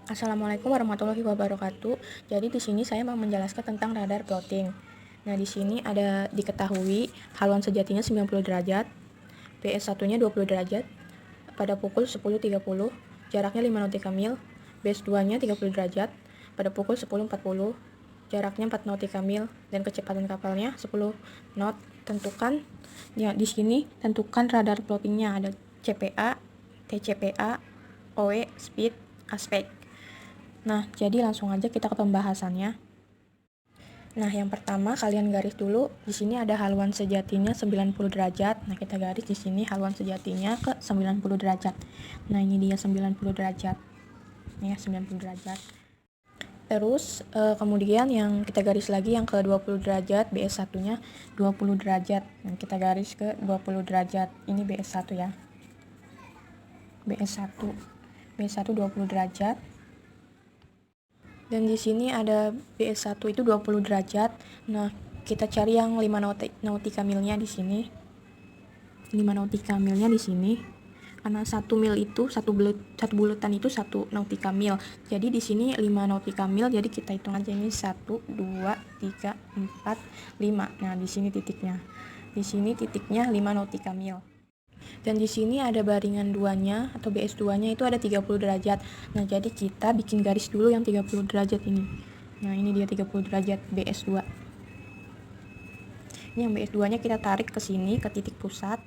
Assalamualaikum warahmatullahi wabarakatuh. Jadi di sini saya mau menjelaskan tentang radar plotting. Nah, di sini ada diketahui haluan sejatinya 90 derajat, PS1-nya 20 derajat, pada pukul 10.30, jaraknya 5 nautika mil, BS2-nya 30 derajat, pada pukul 10.40, jaraknya 4 nautika mil, dan kecepatan kapalnya 10 knot. Tentukan, ya di sini tentukan radar plottingnya ada CPA, TCPA, OE, speed, aspek. Nah, jadi langsung aja kita ke pembahasannya. Nah, yang pertama kalian garis dulu, di sini ada haluan sejatinya 90 derajat. Nah, kita garis di sini haluan sejatinya ke 90 derajat. Nah, ini dia 90 derajat. Ya, 90 derajat. Terus, kemudian yang kita garis lagi yang ke 20 derajat, BS1-nya 20 derajat. Nah, kita garis ke 20 derajat. Ini BS1 ya. BS1. BS1 20 derajat. Dan di sini ada BS1 itu 20 derajat. Nah, kita cari yang 5 nautika milnya di sini. 5 nautika milnya di sini. Karena 1 mil itu satu bulatan itu 1 nautika mil. Jadi di sini 5 nautika mil, jadi kita hitung aja ini 1 2 3 4 5. Nah, di sini titiknya. Di sini titiknya 5 nautika mil. Dan di sini ada baringan 2-nya atau BS2-nya itu ada 30 derajat. Nah, jadi kita bikin garis dulu yang 30 derajat ini. Nah, ini dia 30 derajat BS2. Ini yang BS2-nya kita tarik ke sini ke titik pusat.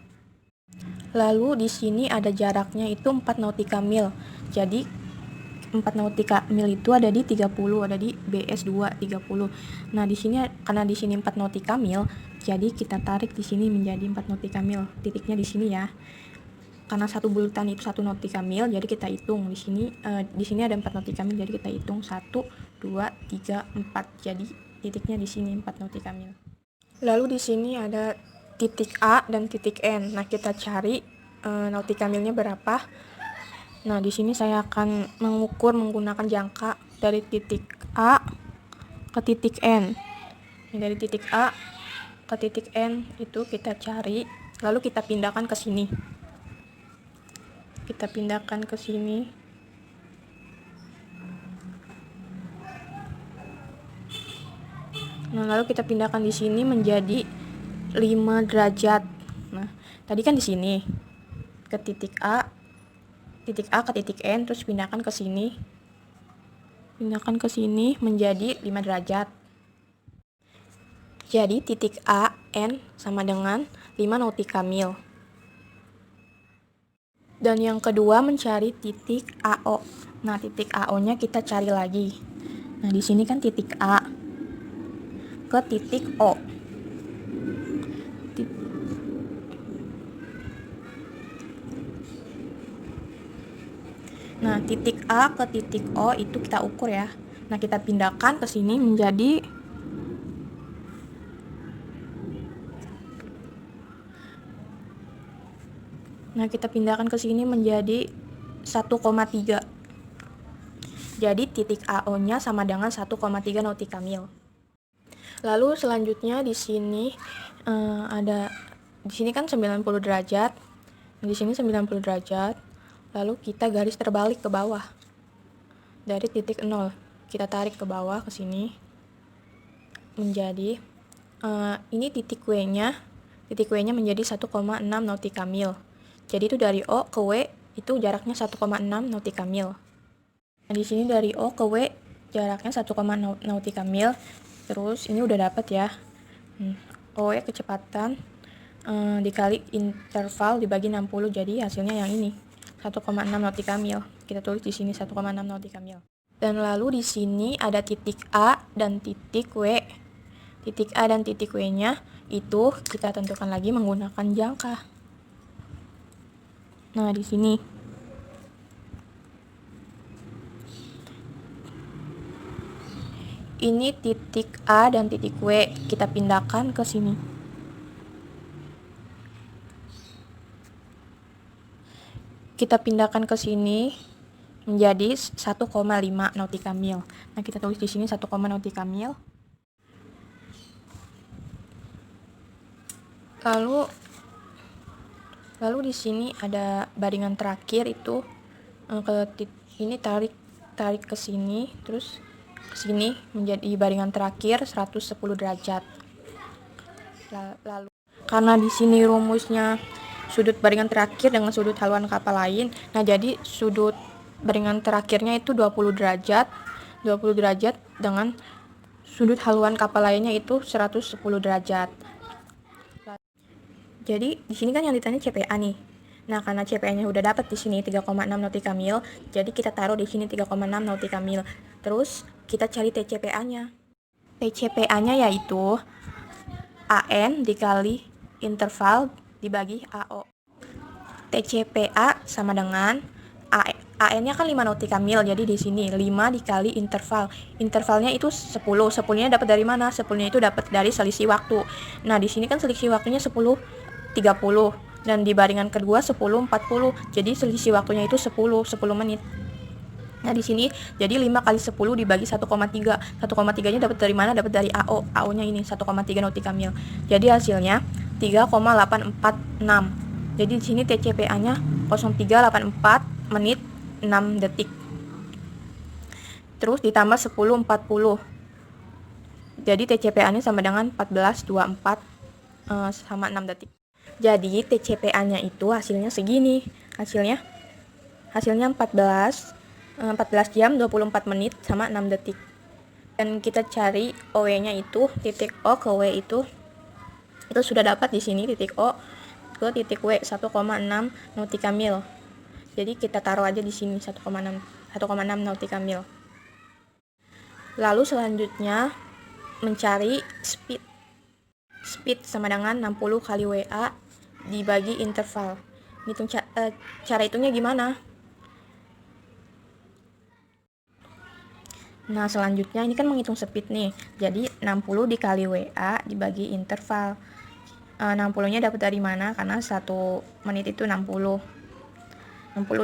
Lalu di sini ada jaraknya itu 4 nautika mil. Jadi 4 nautika mil itu ada di 30, ada di BS2 30. Nah, di sini karena di sini 4 nautika mil, jadi kita tarik di sini menjadi 4 nautika mil. Titiknya di sini ya. Karena satu bulatan itu 1 nautika mil, jadi kita hitung di sini ada 4 nautika mil, jadi kita hitung 1 2 3 4. Jadi titiknya di sini 4 nautika mil. Lalu di sini ada titik A dan titik N. Nah, kita cari nautika milnya berapa. Nah, di sini saya akan mengukur menggunakan jangka dari titik A ke titik N. Dari titik A ke titik N itu kita cari, lalu kita pindahkan ke sini. Kita pindahkan ke sini. Nah, lalu kita pindahkan di sini menjadi 5 derajat. Nah, tadi kan di sini ke titik A ke titik N, terus pindahkan ke sini. Pindahkan ke sini menjadi 5 derajat. Jadi titik A, N sama dengan 5 nautika mil. Dan yang kedua mencari titik AO. Nah, titik AO-nya kita cari lagi. Nah, di sini kan titik A ke titik O. Nah, titik A ke titik O itu kita ukur ya. Nah, kita pindahkan ke sini menjadi kita pindahkan ke sini menjadi 1,3. Jadi titik AO-nya sama dengan 1,3 nautika mil. Lalu selanjutnya di sini di sini kan 90 derajat. Di sini 90 derajat. Lalu kita garis terbalik ke bawah. Dari titik 0, kita tarik ke bawah ke sini menjadi ini titik W-nya. Titik W-nya menjadi 1,6 nautika mil. Jadi itu dari O ke W itu jaraknya 1,6 nautika mil. Nah, di sini dari O ke W jaraknya 1,6 nautika mil. Terus ini udah dapat ya. O W kecepatan dikali interval dibagi 60, jadi hasilnya yang ini 1,6 nautika mil. Kita tulis di sini 1,6 nautika mil. Dan lalu di sini ada titik A dan titik W. Titik A dan titik W-nya itu kita tentukan lagi menggunakan jangka. Nah, di sini ini titik A dan titik W, kita pindahkan ke sini. Kita pindahkan ke sini menjadi 1,5 nautika mil. Nah, kita tulis di sini 1, nautika mil. Lalu di sini ada baringan terakhir itu ini tarik tarik ke sini, terus ke sini menjadi baringan terakhir 110 derajat. Lalu karena di sini rumusnya sudut baringan terakhir dengan sudut haluan kapal lain, nah jadi sudut baringan terakhirnya itu 20 derajat dengan sudut haluan kapal lainnya itu 110 derajat. Jadi di sini kan yang ditanya CPA nih. Nah, karena CPA-nya udah dapat di sini 3,6 nautika mil, jadi kita taruh di sini 3,6 nautika mil. Terus kita cari TCPA-nya. TCPA-nya yaitu AN dikali interval dibagi AO. TCPA sama dengan AN-nya kan 5 nautika mil, jadi di sini 5 dikali interval. Intervalnya itu 10. 10-nya dapat dari mana? 10-nya itu dapat dari selisih waktu. Nah, di sini kan selisih waktunya 10:30 dan di baringan kedua 10:40. Jadi selisih waktunya itu 10 menit. Nah, di sini jadi 5 kali 10 dibagi 1,3. 1,3-nya dapat dari mana? Dapat dari AO. AO-nya ini 1,3 nautika mil. Jadi hasilnya 3,846. Jadi di sini TCPA-nya 0384 menit 6 detik. Terus ditambah 10:40. Jadi TCPA-nya sama dengan 14:24 sama 6 detik. Jadi TCPA-nya itu hasilnya segini. Hasilnya 14 jam 24 menit sama 6 detik. Dan kita cari OW-nya itu, titik O ke W itu sudah dapat di sini titik O ke titik W 1,6 nautika mil. Jadi kita taruh aja di sini 1,6 nautika mil. Lalu selanjutnya mencari speed. Speed sama dengan 60 kali WA dibagi interval. Hitung cara hitungnya gimana? Nah, selanjutnya ini kan menghitung speed nih. Jadi 60 dikali WA dibagi interval. 60-nya dapat dari mana? Karena 1 menit itu 60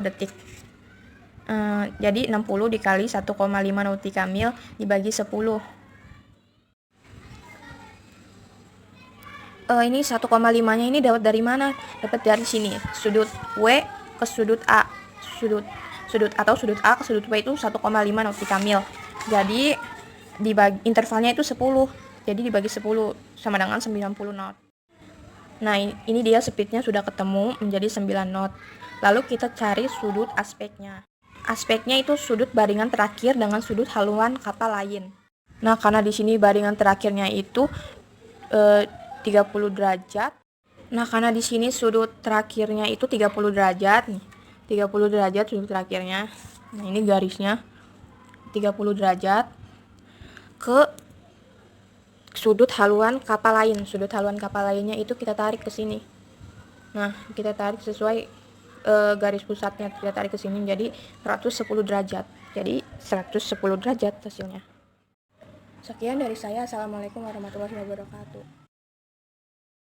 detik. Jadi 60 dikali 1,5 nautika mil dibagi 10. Ini 1,5-nya ini dapat dari mana? Dapat dari sini. Sudut W ke sudut A. Sudut A ke sudut W itu 1,5 nautika mil. Jadi dibagi intervalnya itu 10. Jadi dibagi 10 sama dengan 90 knot. Nah, ini dia speednya sudah ketemu menjadi 9 knot. Lalu kita cari sudut aspeknya. Aspeknya itu sudut baringan terakhir dengan sudut haluan kapal lain. Nah, karena di sini baringan terakhirnya itu 30 derajat. Nah, karena di sini sudut terakhirnya itu 30 derajat nih. 30 derajat sudut terakhirnya. Nah, ini garisnya 30 derajat ke sudut haluan kapal lain. Sudut haluan kapal lainnya itu kita tarik ke sini. Nah, kita tarik sesuai garis pusatnya, kita tarik ke sini jadi 110 derajat. Jadi 110 derajat hasilnya. Sekian dari saya. Assalamualaikum warahmatullahi wabarakatuh.